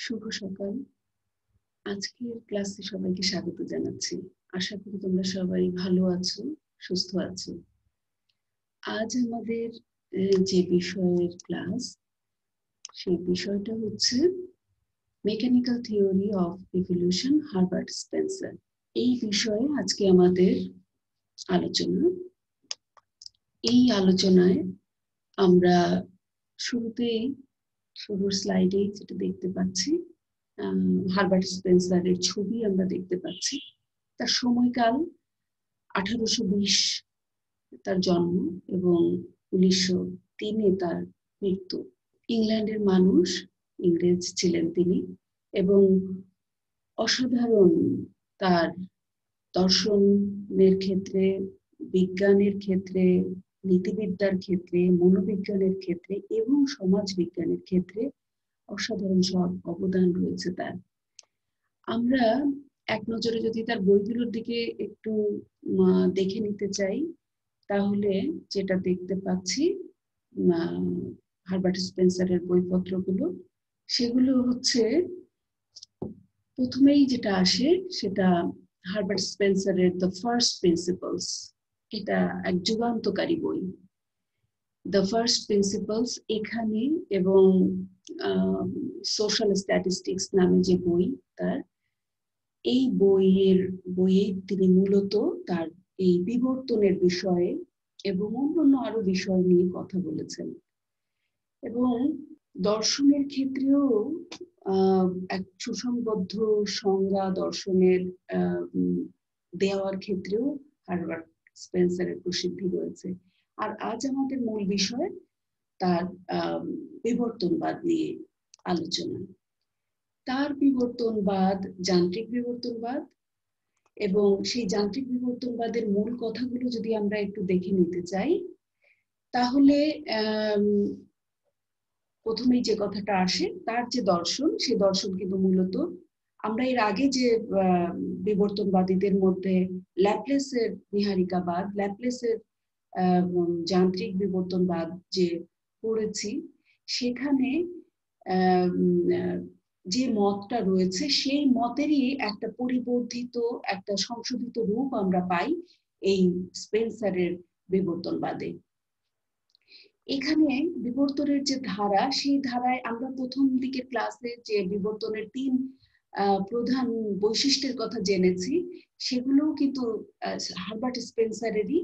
শুভ সকাল। আজকের ক্লাসে সবাইকে স্বাগত জানাচ্ছি। আশা করি তোমরা সবাই ভালো আছো, সুস্থ আছো। আজ আমাদের যে বিষয়ের ক্লাস, সেই বিষয়টা হচ্ছে mechanical theory of evolution, Herbert Spencer. এই বিষয়ে আজকে আমাদের আলোচনা। এই আলোচনায় আমরা শুরুর স্লাইডে যেটা দেখতে পাচ্ছি, হার্বার্ট স্পেন্সারের ছবি আমরা দেখতে পাচ্ছি। তার সময়কাল 1820 তার জন্ম এবং 1903 তার মৃত্যু। ইংল্যান্ডের মানুষ, ইংরেজ ছিলেন তিনি, এবং অসাধারণ তার দর্শনের ক্ষেত্রে, বিজ্ঞানের ক্ষেত্রে, নীতিবিদ্যার ক্ষেত্রে, মনোবিজ্ঞানের ক্ষেত্রে এবং সমাজ বিজ্ঞানের ক্ষেত্রে অসাধারণ সব অবদান রয়েছে তার। আমরা এক নজরে যদি তার বইগুলোর দিকে একটু দেখে নিতে চাই, তাহলে যেটা দেখতে পাচ্ছি, হার্বার্ট স্পেন্সারের বইপত্রগুলো, সেগুলো হচ্ছে প্রথমেই যেটা আসে সেটা হার্বার্ট স্পেন্সারের দ্য ফার্স্ট প্রিন্সিপলস। এটা এক যুগান্তকারী বই। দ্য ফার্স্ট প্রিন্সিপলস এখানে, এবং সোশ্যাল স্ট্যাটিস্টিক্স নামে যে বই তার, এই বইয়ে তিনি মূলত তার এই বিবর্তনের বিষয়ে এবং অন্যান্য আরো বিষয় নিয়ে কথা বলেছেন। এবং দর্শনের ক্ষেত্রেও এক সুসংবদ্ধ সংজ্ঞা দর্শনের দেওয়ার ক্ষেত্রেও হার্বার্ট স্পেন্সারের প্রসিদ্ধি রয়েছে। আর আজ আমাদের মূল বিষয় তার বিবর্তনবাদ নিয়ে আলোচনা। তার বিবর্তনবাদ যান্ত্রিক বিবর্তনবাদ, এবং সেই যান্ত্রিক বিবর্তনবাদের মূল কথাগুলো যদি আমরা একটু দেখে নিতে চাই, তাহলে প্রথমেই যে কথাটা আসে, তার যে দর্শন, সে দর্শন কিন্তু মূলত আমরা এর আগে যে বিবর্তনবাদীদের মধ্যে ল্যাপ্লেসের নীহারিকাবাদ, ল্যাপ্লেসের যান্ত্রিক বিবর্তনবাদ যে পড়েছি, সেখানে যে মতটা রয়েছে সেই মতেরই একটা পরিবর্ধিত, একটা সংশোধিত রূপ আমরা পাই এই স্পেন্সারের বিবর্তনবাদে। এখানে বিবর্তনের যে ধারা, সেই ধারায় আমরা প্রথম দিকের ক্লাসে যে বিবর্তনের 3 প্রধান বৈশিষ্ট্যের কথা জেনেছি, সেগুলোও কিন্তু হার্বার্ট স্পেন্সারেরই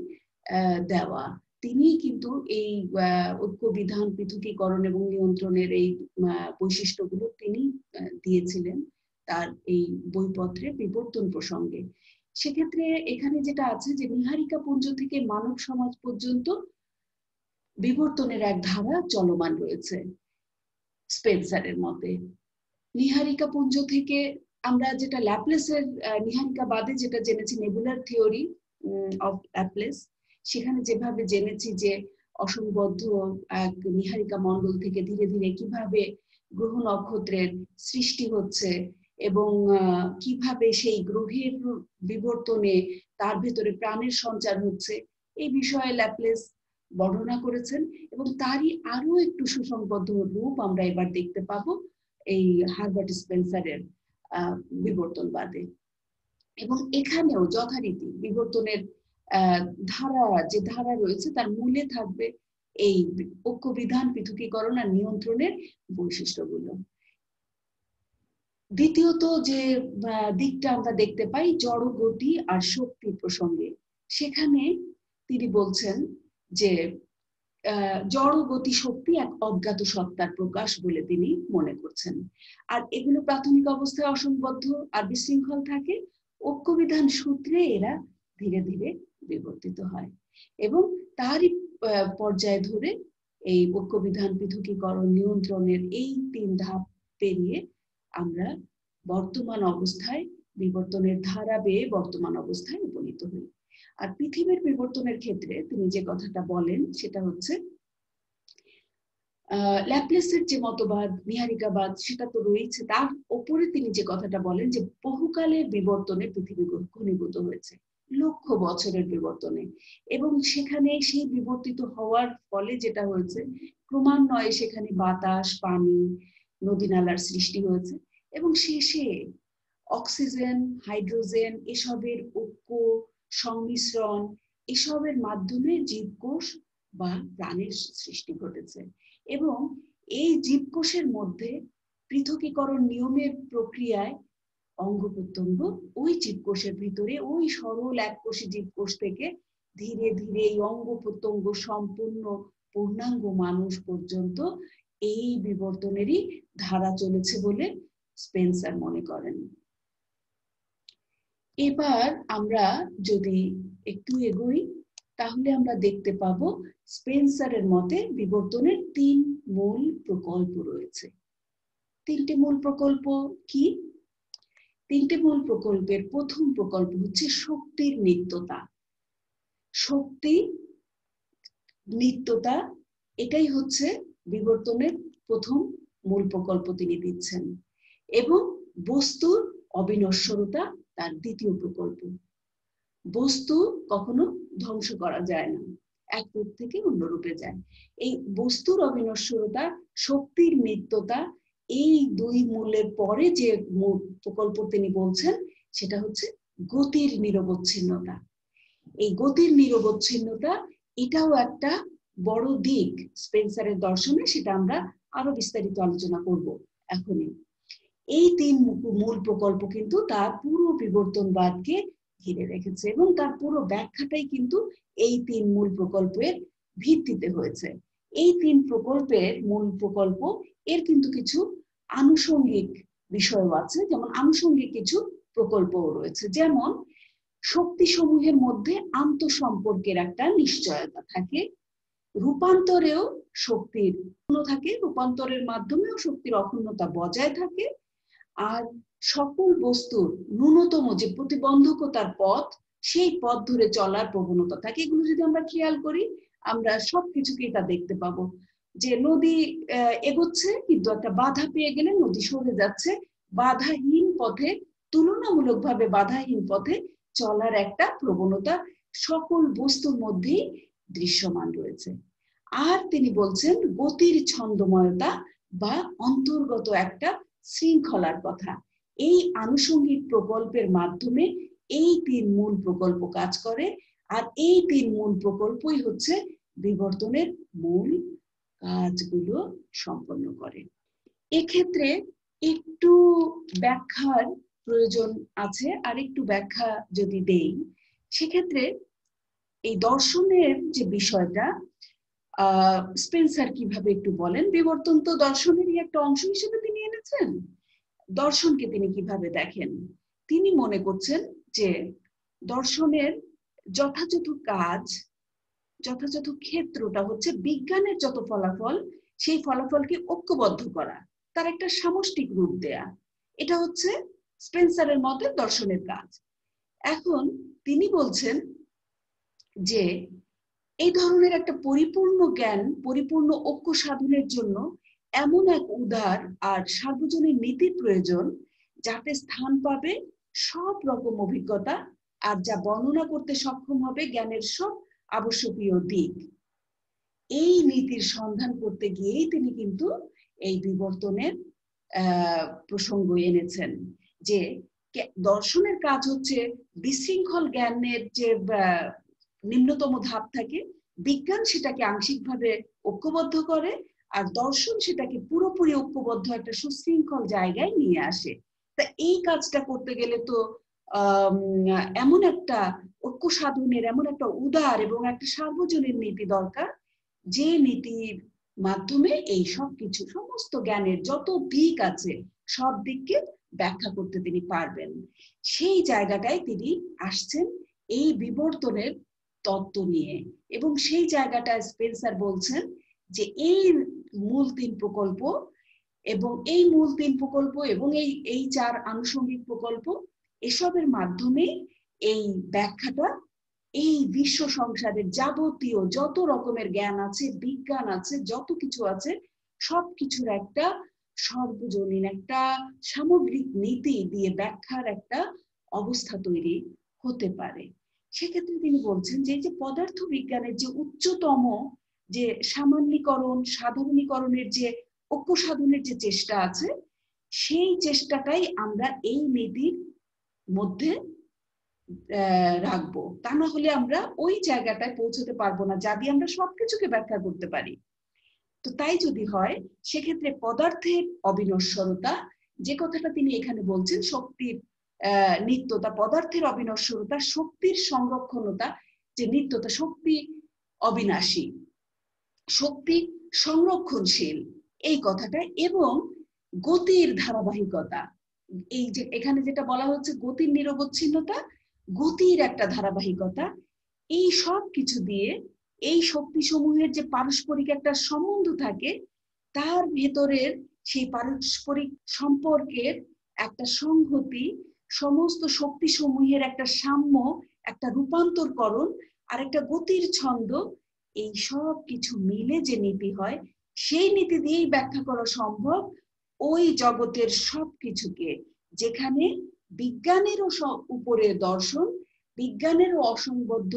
দেওয়া। তিনি কিন্তু এই ঐক্য বিধান, পৃথকীকরণ এবং নিয়ন্ত্রণের এই বৈশিষ্ট্যগুলো তিনি দিয়েছিলেন তার এই বইপত্রে বিবর্তন প্রসঙ্গে। সেক্ষেত্রে এখানে যেটা আছে যে নীহারিকা পুঞ্জ থেকে মানব সমাজ পর্যন্ত বিবর্তনের এক ধারা চলমান রয়েছে স্পেন্সারের মতে। নীহারিকা পুঞ্জ থেকে আমরা যেটা ল্যাপ্লেসের নীহারিকাবাদে যেটা জেনেছি, নেবুলার থিওরি অফ ল্যাপ্লেস, সেখানে যেভাবে জেনেছি যে অসংবদ্ধ এক নীহারিকা মণ্ডল থেকে ধীরে ধীরে কিভাবে গ্রহ নক্ষত্রের সৃষ্টি হচ্ছে এবং কিভাবে সেই গ্রহের বিবর্তনে তার ভেতরে প্রাণের সঞ্চার হচ্ছে, এই বিষয়ে ল্যাপ্লেস বর্ণনা করেছেন। এবং তারই আরো একটু সুসংবদ্ধ রূপ আমরা এবার দেখতে পাবো এই হার্বার্ট স্পেন্সারের বিবর্তনবাদে। এবং এখানেও যথারীতি বিবর্তনের যে ধারা রয়েছে, তার মূলে থাকবে এই ঐক্য বিধান, পৃথকীকরণ আর নিয়ন্ত্রণের বৈশিষ্ট্যগুলো। দ্বিতীয়ত যে দিকটা আমরা দেখতে পাই জড় গতি আর শক্তি প্রসঙ্গে, সেখানে তিনি বলছেন যে জড় গতি শক্তি এক অজ্ঞাত সত্তার প্রকাশ বলে তিনি মনে করছেন। আর এগুলো প্রাথমিক অবস্থায় অসংবদ্ধ আর বিশৃঙ্খল থাকে, ঐক্যবিধান সূত্রে এরা ধীরে ধীরে বিবর্তিত হয়। এবং তারই পর্যায়ে ধরে এই ঐক্যবিধান, পৃথকীকরণ, নিয়ন্ত্রণের এই 3 ধাপ পেরিয়ে আমরা বর্তমান অবস্থায়, বিবর্তনের ধারা বেয়ে বর্তমান অবস্থায় উপনীত হই। আর পৃথিবীর বিবর্তনের ক্ষেত্রে তিনি যে কথাটা বলেন, সেটা হচ্ছে ল্যাপ্লেসের যে মতবাদ, নীহারিকাবাদ, সেটা তো রয়েছে, তার উপরে তিনি যে কথাটা বলেন যে বহুকালের বিবর্তনে পৃথিবী ঘনীভূত হয়েছে, লক্ষ বছরের বিবর্তনে। এবং সেখানে সেই বিবর্তিত হওয়ার ফলে যেটা হয়েছে, ক্রমান্বয়ে সেখানে বাতাস, পানি, নদী নালার সৃষ্টি হয়েছে এবং শেষে অক্সিজেন, হাইড্রোজেন এসবের ঐক্য, সংমিশ্রণ এসবের মাধ্যমে জীবকোষ বা প্রাণের সৃষ্টি ঘটেছে। এবং এই জীবকোষের মধ্যে পৃথকীকরণ নিয়মের প্রক্রিয়ায় অঙ্গ প্রত্যঙ্গ ওই জীবকোষের ভিতরে ওই সরল এককোষী জীবকোষ থেকে ধীরে ধীরে এই অঙ্গ প্রত্যঙ্গ সম্পূর্ণ পূর্ণাঙ্গ মানুষ পর্যন্ত এই বিবর্তনেরই ধারা চলেছে বলে স্পেন্সার মনে করেন। এবার আমরা যদি একটু এগোই তাহলে আমরা দেখতে পাবো স্পেন্সারের মতে বিবর্তনের 3 মূল প্রকল্প রয়েছে। 3টে মূল প্রকল্প কি? 3টে মূল প্রকল্পের প্রথম প্রকল্প হচ্ছে শক্তির নিত্যতা। শক্তি নিত্যতা এটাই হচ্ছে বিবর্তনের প্রথম মূল প্রকল্প তিনি দিচ্ছেন, এবং বস্তুর অবিনশ্বরতা তার দ্বিতীয় প্রকল্প। বস্তু কখনো ধ্বংস করা যায় না, এক রূপ থেকে অন্য রূপে যায়। এই বস্তুর অবিনশ্বরতা, শক্তির নিত্যতা, এই দুই মূলের পরে যে প্রকল্প তিনি বলছেন সেটা হচ্ছে গতির নিরবচ্ছিন্নতা। এই গতির নিরবচ্ছিন্নতা এটাও একটা বড় দিক স্পেন্সারের দর্শনে, সেটা আমরা আরো বিস্তারিত আলোচনা করব এখনই। এই 3 মূল প্রকল্প কিন্তু তার পুরো বিবর্তনবাদকে ঘিরে রেখেছে এবং তার পুরো ব্যাখ্যাটাই কিন্তু এই 3 মূল প্রকল্পের ভিত্তিতে হয়েছে। এই 3 প্রকল্পের মূল প্রকল্প এর কিন্তু কিছু আনুষঙ্গিক বিষয় আছে, যেমন আনুষঙ্গিক কিছু প্রকল্পও রয়েছে। যেমন শক্তিসমূহের মধ্যে আন্তঃসম্পর্কের একটা নিশ্চয়তা থাকে, রূপান্তরেও শক্তির থাকে, রূপান্তরের মাধ্যমেও শক্তির অক্ষুণ্ণতা বজায় থাকে, আর সকল বস্তুর ন্যূনতম যে প্রতিবন্ধকতার পথ সেই পথ ধরে চলার প্রবণতা থাকে। এগুলো যদি আমরা খেয়াল করি আমরা সবকিছুকেই তা দেখতে পাবো, যে নদী এগোচ্ছে কিন্তু একটা বাধা পেয়ে গেলে নদী সরে যাচ্ছে, বাধাহীন পথে, তুলনামূলকভাবে বাধাহীন পথে চলার একটা প্রবণতা সকল বস্তুর মধ্যেই দৃশ্যমান রয়েছে। আর তিনি বলছেন গতির ছন্দময়তা বা অন্তর্গত একটা শৃঙ্খলার কথা। এই আনুষঙ্গিক প্রকল্পের মাধ্যমে এই 3 মূল প্রকল্প কাজ করে, আর এই 3 মূল প্রকল্পই হচ্ছে বিবর্তনের মূল কাজগুলো সম্পন্ন করে। এক্ষেত্রে একটু ব্যাখ্যার প্রয়োজন আছে, আর একটু ব্যাখ্যা যদি দেই সেক্ষেত্রে এই দর্শনের যে বিষয়টা স্পেন্সার কিভাবে একটু বলেন। বিবর্তন তো দর্শনেরই একটা অংশ হিসেবে তিনি এনেছেন। দর্শনকে তিনি কিভাবে দেখেন? তিনি মনে করছেন যে দর্শনের যথাযথ কাজ, যথাযথ ক্ষেত্রটা হচ্ছে বিজ্ঞানের যত ফলাফল সেই ফলাফলকে ঐক্যবদ্ধ করা, তার একটা সামষ্টিক রূপ দেয়া। এটা হচ্ছে স্পেন্সারের মতে দর্শনের কাজ। এখন তিনি বলছেন যে এই ধরনের একটা পরিপূর্ণ জ্ঞান, পরিপূর্ণ ঐক্য সাধনের জন্য এমন এক উদার আর সার্বজনীন নীতির প্রয়োজন যাতে স্থান পাবে সব রকম অভিজ্ঞতা, আর যা বর্ণনা করতে সক্ষম হবে জ্ঞানের সব আবশ্যকীয় দিক। এই নীতির সন্ধান করতে গিয়েই তিনি কিন্তু এই বিবর্তনের প্রসঙ্গ এনেছেন, যে দর্শনের কাজ হচ্ছে বিশৃঙ্খল জ্ঞানের যে নিম্নতম ধাপ থাকে, বিজ্ঞান সেটাকে আংশিকভাবে ঐক্যবদ্ধ করে, আর দর্শন সেটাকে পুরোপুরি ঐক্যবদ্ধ একটা সুশৃঙ্খল জায়গায় নিয়ে আসে। তা এই কাজটা করতে গেলে তো এমন একটা ঐক্য সাধনের, এমন একটা উদার এবং একটা সার্বজনীন নীতি দরকার, যে নীতির মাধ্যমে এই সব কিছু, সমস্ত জ্ঞানের যত দিক আছে সব দিককে ব্যাখ্যা করতে তিনি পারবেন। সেই জায়গাটায় তিনি আসছেন এই বিবর্তনের তত্ত্ব নিয়ে, এবং সেই জায়গাটায় স্পেন্সার বলছেন যে এই মূল 3 প্রকল্প এবং এই মূল 3 প্রকল্প এবং এই 4 আনুষঙ্গিক প্রকল্প, এসবের মাধ্যমে এই ব্যাখ্যাটা এই বিশ্ব সংসারের যাবতীয় যত রকমের জ্ঞান আছে, বিজ্ঞান আছে, যত কিছু আছে সবকিছুর একটা সর্বজনীন, একটা সামগ্রিক নীতি দিয়ে ব্যাখ্যার একটা অবস্থা তৈরি হতে পারে। সেক্ষেত্রে তিনি বলছেন যে এই যে পদার্থ বিজ্ঞানের যে উচ্চতম যে সামান্যীকরণ, সাধারণীকরণের যে ঐক্য সাধনের যে চেষ্টা আছে সেই চেষ্টাটাই আমরা এই নীতির মধ্যে রাখবো। তা না হলে আমরা ওই জায়গাটায় পৌঁছতে পারবো না যা দিয়ে আমরা সবকিছুকে ব্যাখ্যা করতে পারি। তো তাই যদি হয় সেক্ষেত্রে পদার্থের অবিনশ্বরতা, যে কথাটা তিনি এখানে বলছেন, শক্তির নিত্যতা, পদার্থের অবিনশ্বরতা, শক্তির সংরক্ষণতা, যে নিত্যতা, শক্তি অবিনাশী, শক্তি সংরক্ষণশীল, এই কথাটা, এবং গতির ধারাবাহিকতা, এই যে এখানে যেটা বলা হচ্ছে গতির নিরবচ্ছিন্নতা, গতির একটা ধারাবাহিকতা, এই সব কিছু দিয়ে এই শক্তিসমূহের যে পারস্পরিক একটা সম্বন্ধ থাকে তার ভেতরের সেই পারস্পরিক সম্পর্কের একটা সংহতি, সমস্ত শক্তিসমূহের একটা সাম্য, একটা রূপান্তরকরণ আর একটা গতির ছন্দ, এই সব কিছু মিলে যে নীতি হয় সেই নীতি দিয়েই ব্যাখ্যা করা সম্ভব ওই জগতের সবকিছুকে, যেখানে বিজ্ঞানেরও উপরে দর্শন, বিজ্ঞানেরও অসংবদ্ধ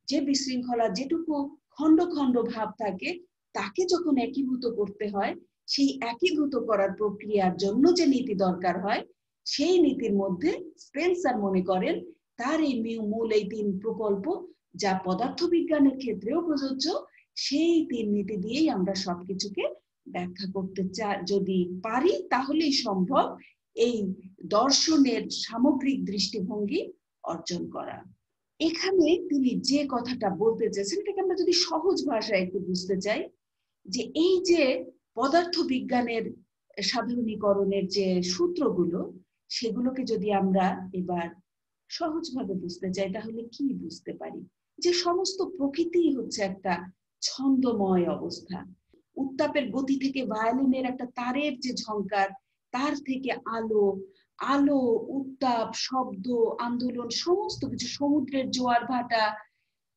যে বিশৃঙ্খলা, যেটুকু খণ্ড খণ্ড ভাব থাকে, তাকে যখন একীভূত করতে হয়, সেই একীভূত করার প্রক্রিয়ার জন্য যে নীতি দরকার হয়, সেই নীতির মধ্যে স্পেন্সার মনে করেন তার এই মূল এই 3 প্রকল্প, যা পদার্থবিজ্ঞানের ক্ষেত্রেও প্রযোজ্য, সেই 3 নীতি দিয়েই আমরা সবকিছুকে ব্যাখ্যা করতে যদি পারি তাহলেই সম্ভব এই দর্শনের সামগ্রিক দৃষ্টিভঙ্গি অর্জন করা। এখানে তিনি যে কথাটা বলতে চেয়েছেন এটাকে আমরা যদি সহজ ভাষায় একটু বুঝতে চাই, যে এই যে পদার্থবিজ্ঞানের সাধারণীকরণের যে সূত্রগুলো, সেগুলোকে যদি আমরা এবার সহজভাবে বুঝতে চাই তাহলে কি বুঝতে পারি? যে সমস্ত প্রকৃতি হচ্ছে একটা ছন্দময় অবস্থা। উত্তাপের গতি থেকে ভায়োলিনের একটা তারের যে ঝংকার, তার থেকে আলো, আলো, উত্তাপ, শব্দ, আন্দোলন, সমস্ত কিছু, সমুদ্রের জোয়ার ভাটা,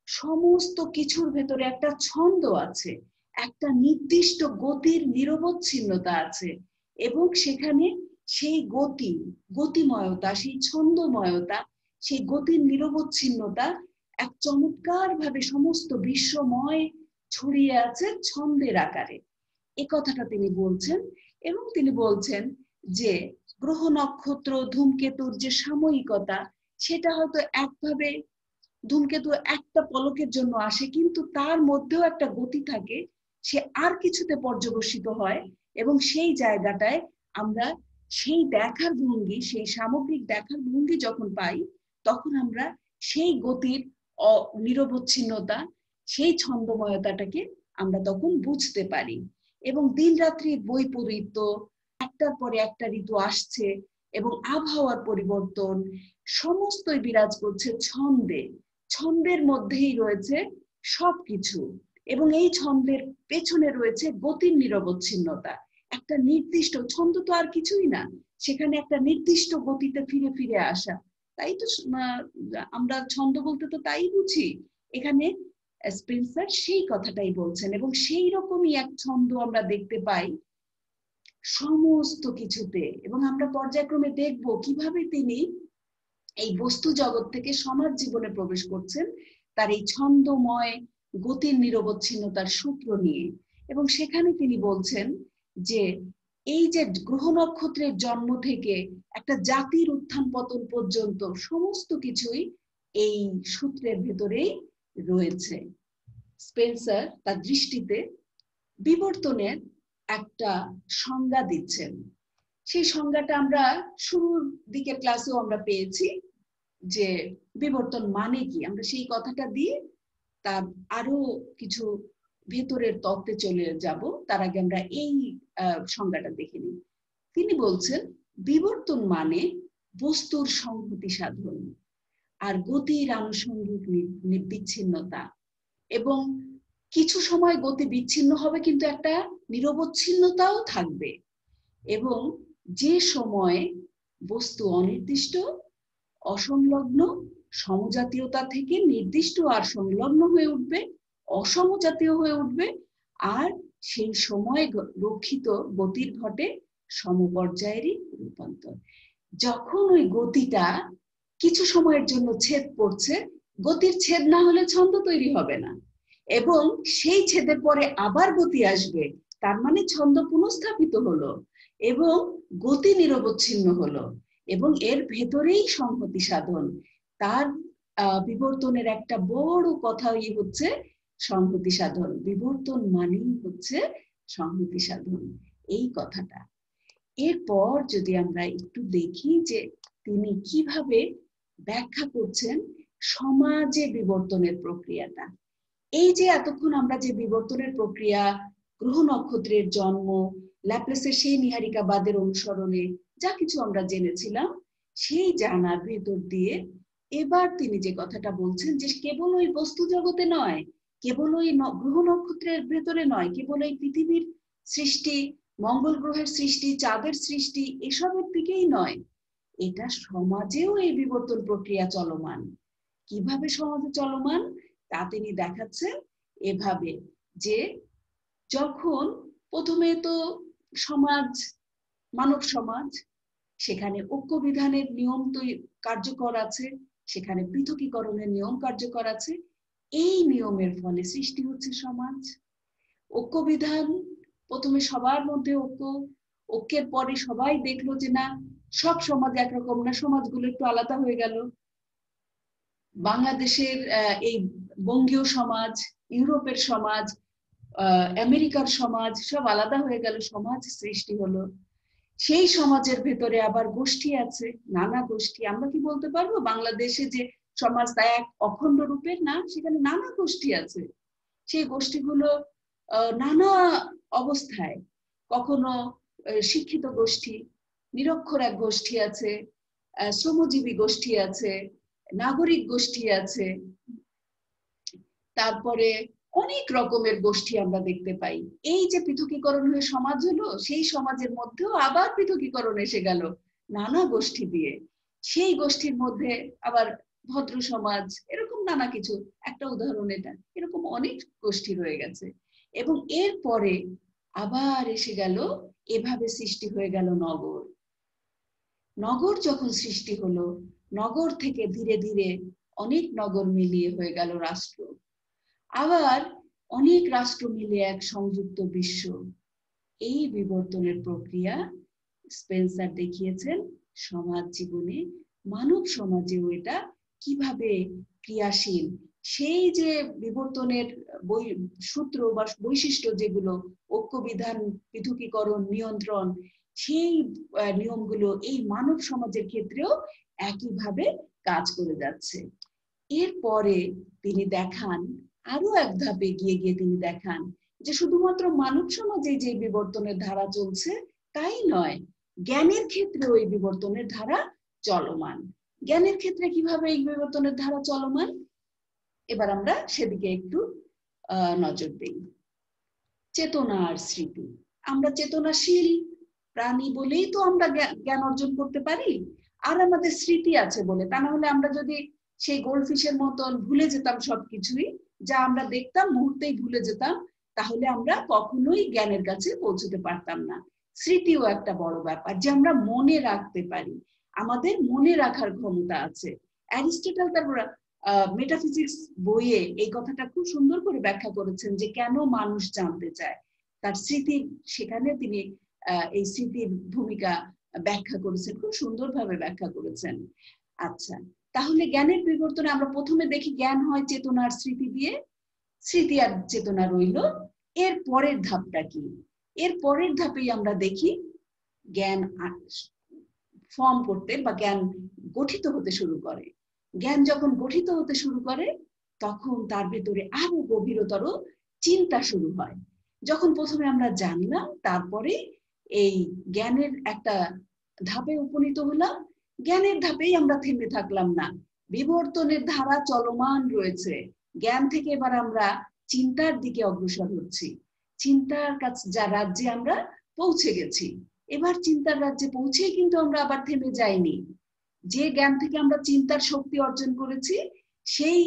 সমস্ত কিছুর ভেতরে একটা ছন্দ আছে, একটা নির্দিষ্ট গতির নিরবচ্ছিন্নতা আছে, এবং সেখানে সেই গতি, গতিময়তা, সেই ছন্দময়তা, সেই গতির নিরবচ্ছিন্নতা এক চমৎকার ভাবে সমস্ত বিশ্বময় ছড়িয়ে আছে ছন্দের আকারে। এই কথাটা তিনি বলছেন, এবং তিনি বলছেন যে গ্রহ নক্ষত্র ধূমকেতুর যে সাময়িকতা, সেটা হয়তো একভাবে ধূমকেতু একটা পলকের জন্য আসে, কিন্তু তার মধ্যেও একটা গতি থাকে, সে আর কিছুতে পর্যবসিত হয়, এবং সেই জায়গাটায় আমরা সেই দেখার ভঙ্গি, সেই সামগ্রিক দেখার ভঙ্গি যখন পাই, তখন আমরা সেই গতির নিরবচ্ছিন্নতা, সেই ছন্দময়তাটাকে আমরা তখন বুঝতে পারি। এবং দিন রাত্রি বৈপরীত্য, একটার পরে একটা ঋতু আসছে, এবং আবহাওয়ার পরিবর্তন সমস্তই বিরাজ করছে ছন্দে, ছন্দের মধ্যেই রয়েছে সবকিছু, এবং এই ছন্দের পেছনে রয়েছে গতির নিরবচ্ছিন্নতা, একটা নির্দিষ্ট ছন্দ তো আর কিছুই না, সেখানে একটা নির্দিষ্ট গতিতে ফিরে ফিরে আসা, তাই তো আমরা ছন্দ বলতে তো তাই বুঝি। এখানে স্পেন্সার সেই কথাটাই বলছেন, এবং সেই রকমই এক ছন্দ আমরা দেখতে পাই সমস্ত কিছুতে, এবং আমরা পর্যায়ক্রমে দেখব কিভাবে তিনি এই বস্তু জগৎ থেকে সমাজ জীবনে প্রবেশ করছেন তার এই ছন্দময় গতির নিরবচ্ছিন্নতার সূত্র নিয়ে। এবং সেখানে তিনি বলছেন যে এই যে গ্রহ নক্ষত্রের জন্ম থেকে একটা জাতির উত্থান পতন পর্যন্ত সমস্ত কিছুই এই সূত্রের ভেতরেই রয়েছে। স্পেন্সার তার দৃষ্টিতে বিবর্তনের একটা সংজ্ঞা দিচ্ছেন, সেই সংজ্ঞাটা আমরা শুরুর দিকের ক্লাসেও আমরা পেয়েছি, যে বিবর্তন মানে কি, আমরা সেই কথাটা দিয়ে তার আরো কিছু ভেতরের তত্ত্বে চলে যাব। তার আগে আমরা এই সংজ্ঞাটা দেখে নিই। তিনি বলছেন বিবর্তন মানে বস্তুর সংহতি সাধন আর গতির আনুষঙ্গিক বিচ্ছিন্নতা, এবং কিছু সময় গতি বিচ্ছিন্ন হবে কিন্তু একটা নিরবচ্ছিন্নতাও থাকবে, এবং যে সময় বস্তু অনির্দিষ্ট, অসংলগ্ন, সমজাতীয়তা থেকে নির্দিষ্ট আর সংলগ্ন হয়ে উঠবে, অসমজাতীয় হয়ে উঠবে, আর সেই সময় রক্ষিত গতির ঘটে সমপর্যায়েরই রূপান্তর। যখন ওই গতিটা কিছু সময়ের জন্য ছেদ পড়ছে, গতির ছেদ না হলে ছন্দ তৈরি হবে না, এবং সেই ছেদের পরে আবার গতি আসবে, তার মানে ছন্দ পুনঃস্থাপিত হলো এবং গতি নিরবচ্ছিন্ন হলো এবং এর ভেতরেই সংহতি সাধন। তার বিবর্তনের একটা বড় কথাই হচ্ছে সংহতি সাধন। বিবর্তন মানেই হচ্ছে সংহতি সাধন, এই কথাটা। এরপর যদি আমরা একটু দেখি যে তিনি কিভাবে ব্যাখ্যা করছেন সমাজে বিবর্তনের প্রক্রিয়াটা। এই যে এতক্ষণ আমরা যে বিবর্তনের প্রক্রিয়া, গ্রহ নক্ষত্রের জন্ম, ল্যাপ্লেসের সেই নীহারিকাবাদের অনুসরণে যা কিছু আমরা জেনেছিলাম, সেই জানার ভেতর দিয়ে এবার তিনি যে কথাটা বলছেন যে কেবল ওই বস্তু জগতে নয়, কেবল ওই গ্রহ নক্ষত্রের ভেতরে নয়, কেবল এই পৃথিবীর সৃষ্টি, মঙ্গল গ্রহের সৃষ্টি, চাঁদের সৃষ্টি, এসবের দিকেই নয়, এটা সমাজেও এই বিবর্তন প্রক্রিয়া চলমান। কিভাবে সমাজে চলমান তা তিনি দেখাচ্ছেন এভাবে যে যখন প্রথমে তো সমাজ, মানব সমাজ, সেখানে ঐক্য বিধানের নিয়ম কার্যকর আছে, সেখানে পৃথকীকরণের নিয়ম কার্যকর আছে। এই নিয়মের ফলে সৃষ্টি হচ্ছে সমাজ। ঐক্য বিধান, প্রথমে সবার মধ্যে ঐক্য, ঐক্যের পরে সবাই দেখলো যে না, সব সমাজ একরকম না, সমাজগুলো একটু আলাদা হয়ে গেল। বাংলাদেশের এই বঙ্গীয় সমাজ, ইউরোপের সমাজ, আমেরিকার সমাজ সব আলাদা হয়ে গেল, সমাজ সৃষ্টি হলো। সেই সমাজের ভেতরে আবার গোষ্ঠী আছে, নানা গোষ্ঠী। আমরা কি বলতে পারবো বাংলাদেশে যে সমাজ তা এক অখণ্ড রূপের? না, সেখানে নানা গোষ্ঠী আছে। সেই গোষ্ঠীগুলো নানা অবস্থায়, কখনো শিক্ষিত গোষ্ঠী, নিরক্ষর এক গোষ্ঠী আছে, শ্রমজীবী গোষ্ঠী আছে, নাগরিক গোষ্ঠী আছে, তারপরে অনেক রকমের গোষ্ঠী আমরা দেখতে পাই। এই যে পৃথকীকরণ হয়ে সমাজ হলো, সেই সমাজের মধ্যেও আবার পৃথকীকরণ এসে গেল নানা গোষ্ঠী দিয়ে। সেই গোষ্ঠীর মধ্যে আবার ভদ্র সমাজ, এরকম নানা কিছু। একটা উদাহরণ এটা, এরকম অনেক গোষ্ঠী রয়ে গেছে। এবং এরপরে আবার এসে গেল, এভাবে সৃষ্টি হয়ে গেল নগর। নগর যখন সৃষ্টি হলো, নগর থেকে ধীরে ধীরে অনেক নগর মিলিয়ে হয়ে গেল রাষ্ট্র, আবার অনেক রাষ্ট্র মিলিয়ে এক সংযুক্ত বিশ্ব। এই বিবর্তনের প্রক্রিয়া স্পেন্সার দেখিয়েছেন সমাজ জীবনে, মানব সমাজেও এটা কিভাবে ক্রিয়াশীল। সেই যে বিবর্তনের সূত্র বা বৈশিষ্ট্য, যেগুলো ঐক্য বিধান, পৃথকীকরণ, নিয়ন্ত্রণ, সেই নিয়মগুলো এই মানব সমাজের ক্ষেত্রেও একইভাবে কাজ করে যাচ্ছে। এরপরে তিনি দেখান, আরো এক ধাপ এগিয়ে গিয়ে তিনি দেখান যে শুধুমাত্র মানব সমাজে যে বিবর্তনের ধারা চলছে তাই নয়, জ্ঞানের ক্ষেত্রেও এই বিবর্তনের ধারা চলমান। জ্ঞানের ক্ষেত্রে কিভাবে এই বিবর্তনের ধারা চলমান, এবার আমরা সেদিকে একটু নজর দিই। চেতনা আর স্মৃতি। আমরা চেতনাশীল প্রাণী বলেই তো আমরা জ্ঞান অর্জন করতে পারি, আর আমাদের স্মৃতি আছে বলে। তা না হলে আমরা যদি সেই গোল্ডফিশের মতন ভুলে যেতাম সবকিছুই, যা আমরা দেখতাম মুহূর্তেই ভুলে যেতাম, তাহলে আমরা কখনোই জ্ঞানের কাছে পৌঁছতে পারতাম না। স্মৃতিও একটা বড় ব্যাপার, যে আমরা মনে রাখতে পারি, আমাদের মনে রাখার ক্ষমতা আছে। অ্যারিস্টটল তার মেটাফিজিক্স বইয়ে এই কথাটা খুব সুন্দর করে ব্যাখ্যা করেছেন যে কেন মানুষ জানতে চায়। তার স্মৃতি, সেখানে তিনি এই স্মৃতির ভূমিকা ব্যাখ্যা করেছেন, খুব সুন্দরভাবে ব্যাখ্যা করেছেন। আচ্ছা, তাহলে জ্ঞানের বিবর্তনে আমরা প্রথমে দেখি জ্ঞান হয় চেতনা আর স্মৃতি দিয়ে, স্মৃতি আর চেতনা রইল। এর পরের ধাপটা কি? এর পরের ধাপেই আমরা দেখি জ্ঞান ফর্ম করতে বা জ্ঞান গঠিত হতে শুরু করে। জ্ঞান যখন গঠিত হতে শুরু করে, তখন তার ভেতরে আরো গভীরতর চিন্তা শুরু হয়। যখন প্রথমে আমরা জানলাম, তারপরে এই জ্ঞানের একটা ধাপে উপনীত হলাম। জ্ঞানের ধাপেই আমরা থেমে থাকলাম না, বিবর্তনের ধারা চলমান রয়েছে। জ্ঞান থেকে এবার আমরা চিন্তার দিকে অগ্রসর হচ্ছি। চিন্তার কাছে যা রাজ্যে আমরা পৌঁছে গেছি, এবার চিন্তার রাজ্যে পৌঁছেই কিন্তু আমরা আবার থেমে যাইনি। যে জ্ঞান থেকে আমরা চিন্তার শক্তি অর্জন করেছি, সেই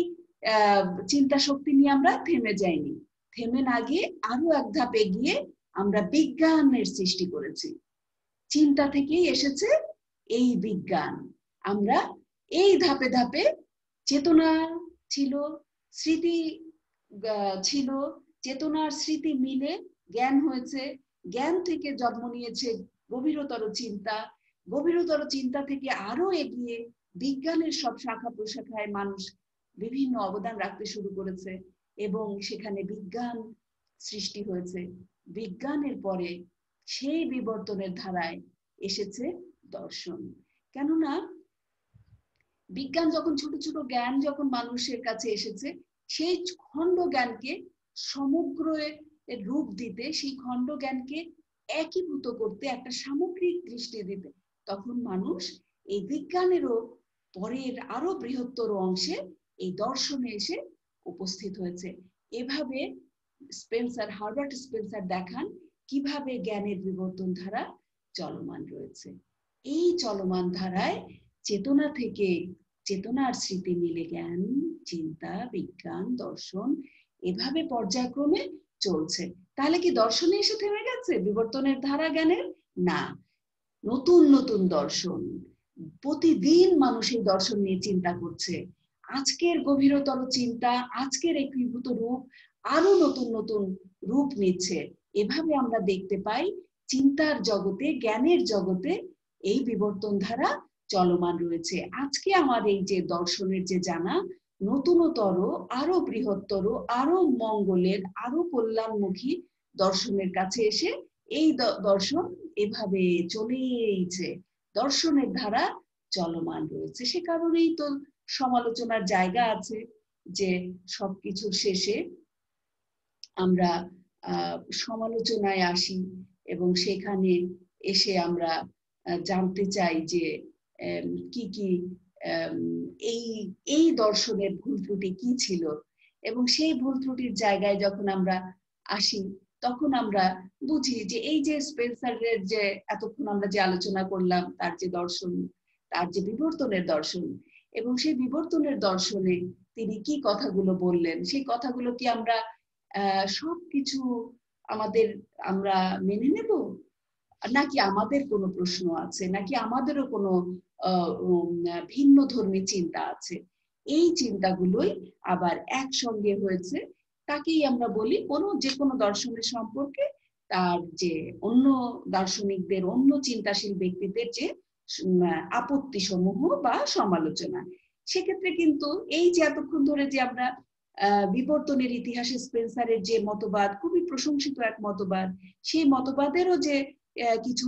চিন্তা শক্তি নিয়ে আমরা থেমে যাইনি। থেমে না গিয়ে আরো এক ধাপ এগিয়ে আমরা বিজ্ঞানের সৃষ্টি করেছি। চিন্তা থেকেই এসেছে এই বিজ্ঞান। আমরা এই ধাপে ধাপে চেতনা ছিল, স্মৃতি ছিল, চেতনার স্মৃতি মিলে জ্ঞান হয়েছে, জ্ঞান থেকে জন্ম নিয়েছে গভীরতর চিন্তা, গভীরতর চিন্তা থেকে আরো এগিয়ে বিজ্ঞানের সব শাখা প্রশাখায় মানুষ বিভিন্ন অবদান রাখতে শুরু করেছে এবং সেখানে বিজ্ঞান সৃষ্টি হয়েছে। বিজ্ঞানের পরে সেই বিবর্তনের ধারায় এসেছে দর্শন। কেননা বিজ্ঞান যখন ছোট ছোট জ্ঞান যখন মানুষের কাছে এসেছে, সেই খণ্ড জ্ঞানকে সমগ্র রূপ দিতে, সেই খণ্ড জ্ঞানকে একীভূত করতে, একটা সামগ্রিক দৃষ্টি দিতে, তখন মানুষ এই বিজ্ঞানেরও পরের আরো বৃহত্তর অংশে এই দর্শনে এসে উপস্থিত হয়েছে। এভাবে হারবার্ট স্পেন্সার দেখান কিভাবে জ্ঞানের বিবর্তন ধারা চলমান রয়েছে। এই চলমান ধারায় চেতনা থেকে চেতনার স্মৃতি মিলে জ্ঞান, চিন্তা, বিজ্ঞান, দর্শন এভাবে পর্যায়ক্রমে চলছে। তাহলে কি দর্শনে এসে থেমে গেছে বিবর্তনের ধারা জ্ঞানের? না, নতুন নতুন দর্শন, প্রতিদিন মানুষ এই দর্শন নিয়ে চিন্তা করছে। আজকের গভীরতর চিন্তা, আজকের একীভূত রূপ আরো নতুন নতুন রূপ নিচ্ছে। এভাবে আমরা দেখতে পাই চিন্তার জগতে, জ্ঞানের জগতে এই বিবর্তন ধারা চলমান রয়েছে। আজকে আমার এই যে দর্শনের যে জানা, নতুনতর, আরো বৃহত্তর, আরো মঙ্গলের, আরো কল্যাণমুখী দর্শনের কাছে এসে এই দর্শন এভাবে চলেইছে, দর্শনের ধারা চলমান রয়েছে। সে কারণেই তো সমালোচনার জায়গা আছে, যে সবকিছুর শেষে আমরা সমালোচনায় আসি এবং সেখানে এসে আমরা জানতে চাই যে কি কি এই এই দর্শনের ভুল ত্রুটি কি ছিল, এবং সেই ভুল ত্রুটির জায়গায় যখন আমরা আসি তখন আমরা বুঝি যে এই যে স্পেন্সারের যে এতক্ষণ আমরা যে আলোচনা করলাম, তার যে দর্শন, তার যে বিবর্তনের দর্শন, এবং সেই বিবর্তনের দর্শনে তিনি কি কথাগুলো বললেন, সেই কথাগুলো কি আমরা সবকিছু আমরা মেনে নেব, নাকি আমাদের কোনো প্রশ্ন আছে, নাকি আমাদেরও কোনো ভিন্ন ধর্মী চিন্তা আছে? এই চিন্তাগুলোই আবার একসঙ্গে হয়েছে। তাকেই আমরা বলি যে কোনো দর্শনের সম্পর্কে তার যে অন্য দার্শনিকদের, অন্য চিন্তাশীল ব্যক্তিদের যে আপত্তি সমূহ বা সমালোচনা। সেক্ষেত্রে কিন্তু এই যে এতক্ষণ ধরে যে আমরা বিবর্তনের ইতিহাসে স্পেন্সারের যে মতবাদ, খুবই প্রশংসিত এক মতবাদ, সেই মতবাদেরও যে কিছু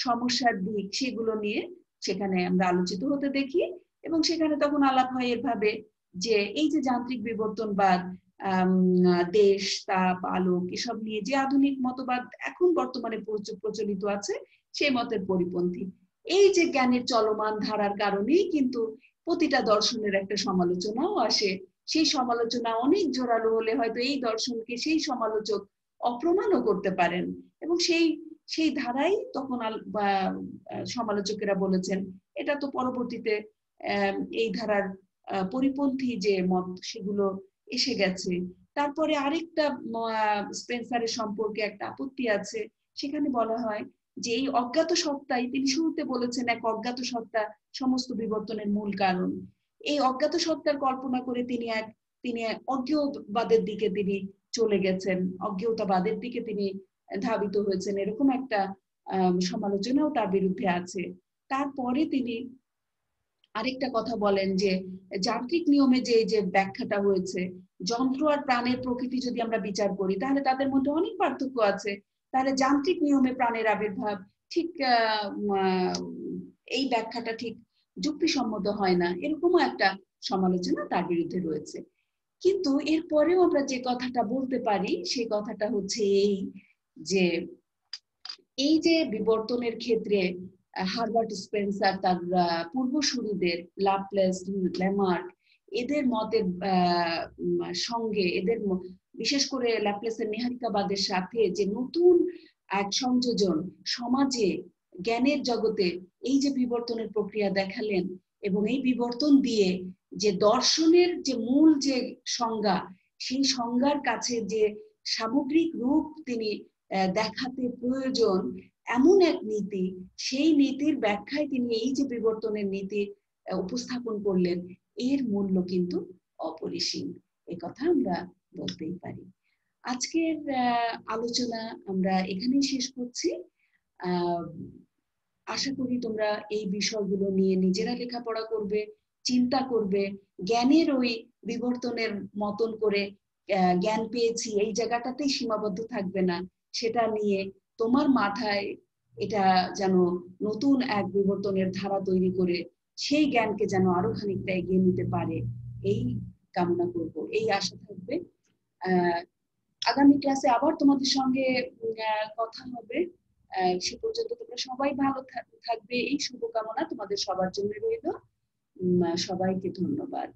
সমস্যার দিক, সেগুলো নিয়ে সেখানে আমরা আলোচিত হতে দেখি। এবং সেখানে তখন আলাপ হয় এভাবে যে এই যে যান্ত্রিক বিবর্তনবাদ, দেশ, তাপ, আলোক এসব নিয়ে যে আধুনিক মতবাদ এখন বর্তমানে প্রচলিত আছে, সেই মতের পরিপন্থী। এই যে জ্ঞানের চলমান ধারার কারণেই কিন্তু প্রতিটা দর্শনের একটা সমালোচনাও আসে। সেই সমালোচনা অনেক জোরালো হলে হয়তো এই দর্শনকে সেই সমালোচক অপ্রমাণও করতে পারেন, এবং সেই ধারাই তখন সমালোচকেরা বলেছেন এটা তো পরবর্তীতে এই ধারার পরিপন্থী যে মত, সেগুলো এসে গেছে। তারপরে আরেকটা স্পেন্সারের সম্পর্কে একটা আপত্তি আছে, সেখানে বলা হয় যে এই অজ্ঞাত সত্তাই, তিনি শুরুতে বলেছেন এক অজ্ঞাত সত্তা সমস্ত বিবর্তনের মূল কারণ। এই অজ্ঞাত সত্তার কল্পনা করে তিনি অজ্ঞেয়বাদের দিকে তিনি চলে গেছেন, অজ্ঞেয়তাবাদের দিকে তিনি ধাবিত হয়েছেন, এরকম একটা সমালোচনাও তার বিরুদ্ধে আছে। তারপরে তিনি আরেকটা কথা বলেন যে যান্ত্রিক নিয়মে যে ব্যাখ্যাটা হয়েছে, যন্ত্র আর প্রাণের প্রকৃতি যদি আমরা বিচার করি তাহলে তাদের মধ্যে অনেক পার্থক্য আছে। তাহলে যান্ত্রিক নিয়মে প্রাণের আবির্ভাব ঠিক এই ব্যাখ্যাটা ঠিক যুক্তিসম্মত হয় না, এরকমও একটা সমালোচনা তার বিরুদ্ধে রয়েছে। কিন্তু এরপরেও আমরা যে কথাটা বলতে পারি, সেই কথাটা হচ্ছে এই যে বিবর্তনের ক্ষেত্রে হারবার্ট স্পেন্সার তার পূর্বসূরীদের ল্যাপ্লেস, ল্যামার্ক এদের মতের সঙ্গে, বিশেষ করে ল্যাপ্লেসের নীহারিকাবাদের সাথে যে নতুন এক সংযোজন সমাজে, জ্ঞানের জগতে এই যে বিবর্তনের প্রক্রিয়া দেখালেন, এবং এই বিবর্তন দিয়ে যে দর্শনের যে মূল যে সংজ্ঞা, সেই সংজ্ঞার কাছে যে সামগ্রিক রূপ তিনি দেখাতে প্রয়োজন এমন এক নীতি, সেই নীতির ব্যাখ্যায় তিনি এই যে বিবর্তনের নীতি উপস্থাপন করলেন, এর মূল্য কিন্তু অপরিসীম, এ কথা আমরা বলতেই পারি। আজকের আলোচনা আমরা এখানেই শেষ করছি। আহ, আশা করি তোমরা এই বিষয়গুলো নিয়ে নিজেরা লেখাপড়া করবে, চিন্তা করবে, জ্ঞানের ওই বিবর্তনের মতন করে জ্ঞান পেয়েছি এই জায়গাটাতেই সীমাবদ্ধ থাকবে না, সেটা নিয়ে তোমার মাথায় এটা যেন নতুন এক বিবর্তনের ধারা তৈরি করে সেই জ্ঞানকে যেন আরো খানিকটা এগিয়ে নিতে পারে, এই কামনা করব, এই আশা থাকবে। আহ আগামী ক্লাসে আবার তোমাদের সঙ্গে কথা হবে। সে পর্যন্ত তোমরা সবাই ভালো থাকবে, এই শুভকামনা তোমাদের সবার জন্য রইল। সবাইকে ধন্যবাদ।